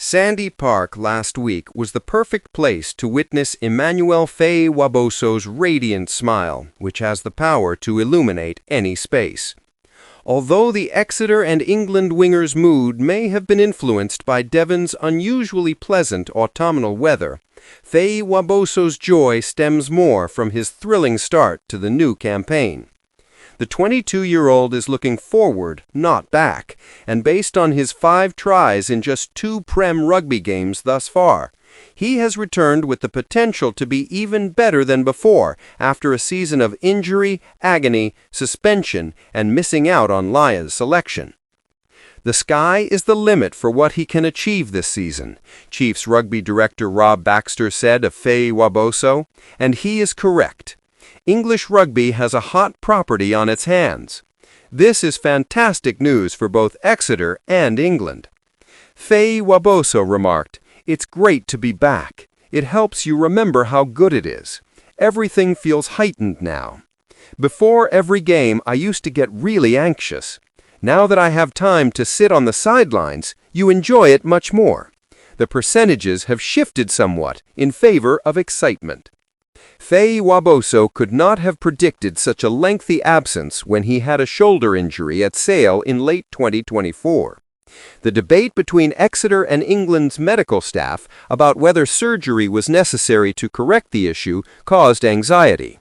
Sandy Park last week was the perfect place to witness Immanuel Feyi-Waboso's radiant smile, which has the power to illuminate any space. Although the Exeter and England winger's mood may have been influenced by Devon's unusually pleasant autumnal weather, Feyi-Waboso's joy stems more from his thrilling start to the new campaign. The 22-year-old is looking forward, not back, and based on his 5 tries in just 2 Prem rugby games thus far, he has returned with the potential to be even better than before after a season of injury, agony, suspension, and missing out on Lions selection. The sky is the limit for what he can achieve this season, Chiefs rugby director Rob Baxter said of Feyi-Waboso, and he is correct. English rugby has a hot property on its hands. This is fantastic news for both Exeter and England. Feyi-Waboso remarked, "It's great to be back. It helps you remember how good it is. Everything feels heightened now. Before every game, I used to get really anxious. Now that I have time to sit on the sidelines, you enjoy it much more. The percentages have shifted somewhat in favor of excitement." Feyi-Waboso could not have predicted such a lengthy absence when he had a shoulder injury at Sale in late 2024. The debate between Exeter and England's medical staff about whether surgery was necessary to correct the issue caused anxiety.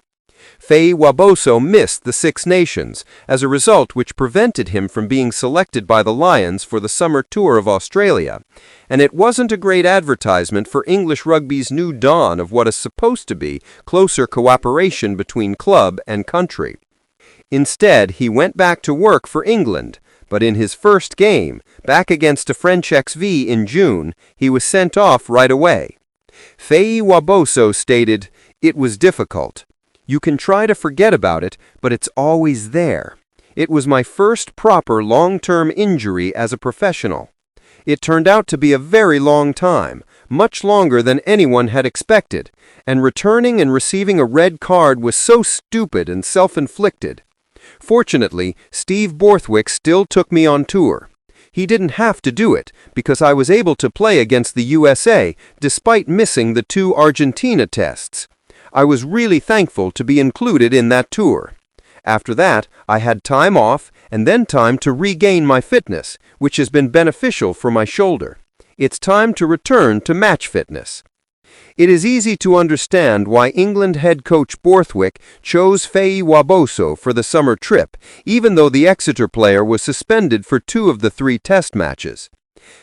Feyi-Waboso missed the Six Nations, as a result which prevented him from being selected by the Lions for the summer tour of Australia, and it wasn't a great advertisement for English rugby's new dawn of what is supposed to be closer cooperation between club and country. Instead, he went back to work for England, but in his first game, back against a French XV in June, he was sent off right away. Feyi-Waboso stated, "It was difficult. You can try to forget about it, but it's always there. It was my first proper long-term injury as a professional. It turned out to be a very long time, much longer than anyone had expected, and returning and receiving a red card was so stupid and self-inflicted. Fortunately, Steve Borthwick still took me on tour. He didn't have to do it, because I was able to play against the USA despite missing the 2 Argentina tests. I was really thankful to be included in that tour. After that, I had time off and then time to regain my fitness, which has been beneficial for my shoulder. It's time to return to match fitness." It is easy to understand why England head coach Borthwick chose Feyi-Waboso for the summer trip, even though the Exeter player was suspended for 2 of the 3 test matches.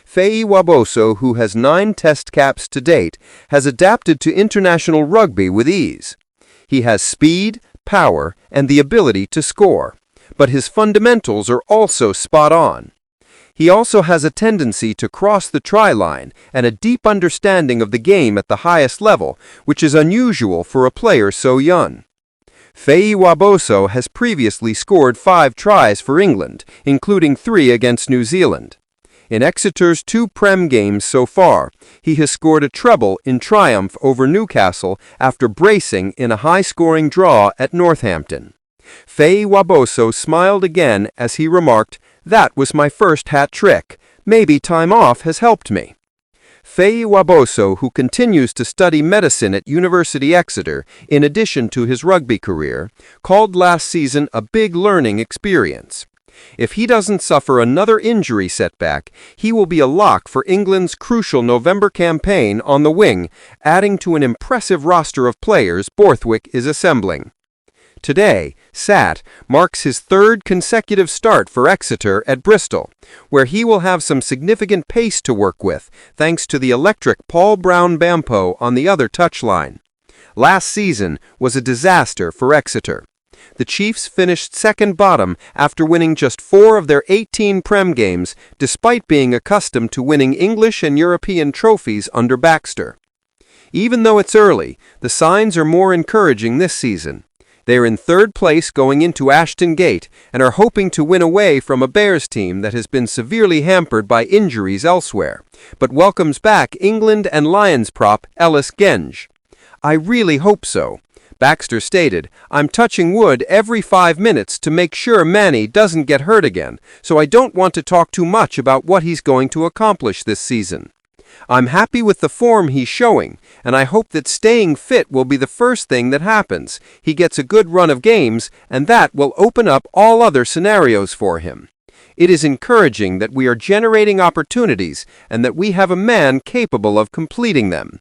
Feyi-Waboso, who has 9 test caps to date, has adapted to international rugby with ease. He has speed, power, and the ability to score, but his fundamentals are also spot on. He also has a tendency to cross the try line and a deep understanding of the game at the highest level, which is unusual for a player so young. Feyi-Waboso has previously scored 5 tries for England, including 3 against New Zealand. In Exeter's 2 Prem games so far, he has scored a treble in triumph over Newcastle after bracing in a high-scoring draw at Northampton. Feyi-Waboso smiled again as he remarked, "That was my first hat trick. Maybe time off has helped me." Feyi-Waboso, who continues to study medicine at University Exeter in addition to his rugby career, called last season a big learning experience. If he doesn't suffer another injury setback, he will be a lock for England's crucial November campaign on the wing, adding to an impressive roster of players Borthwick is assembling. Today, Sat marks his 3rd consecutive start for Exeter at Bristol, where he will have some significant pace to work with, thanks to the electric Paul Brown-Bampo on the other touchline. Last season was a disaster for Exeter. The Chiefs finished second bottom after winning just 4 of their 18 Prem games, despite being accustomed to winning English and European trophies under Baxter. Even though it's early, the signs are more encouraging this season. They are in 3rd place going into Ashton Gate and are hoping to win away from a Bears team that has been severely hampered by injuries elsewhere, but welcomes back England and Lions prop Ellis Genge. "I really hope so." Baxter stated, "I'm touching wood every 5 minutes to make sure Manny doesn't get hurt again, so I don't want to talk too much about what he's going to accomplish this season. I'm happy with the form he's showing, and I hope that staying fit will be the first thing that happens. He gets a good run of games, and that will open up all other scenarios for him. It is encouraging that we are generating opportunities and that we have a man capable of completing them.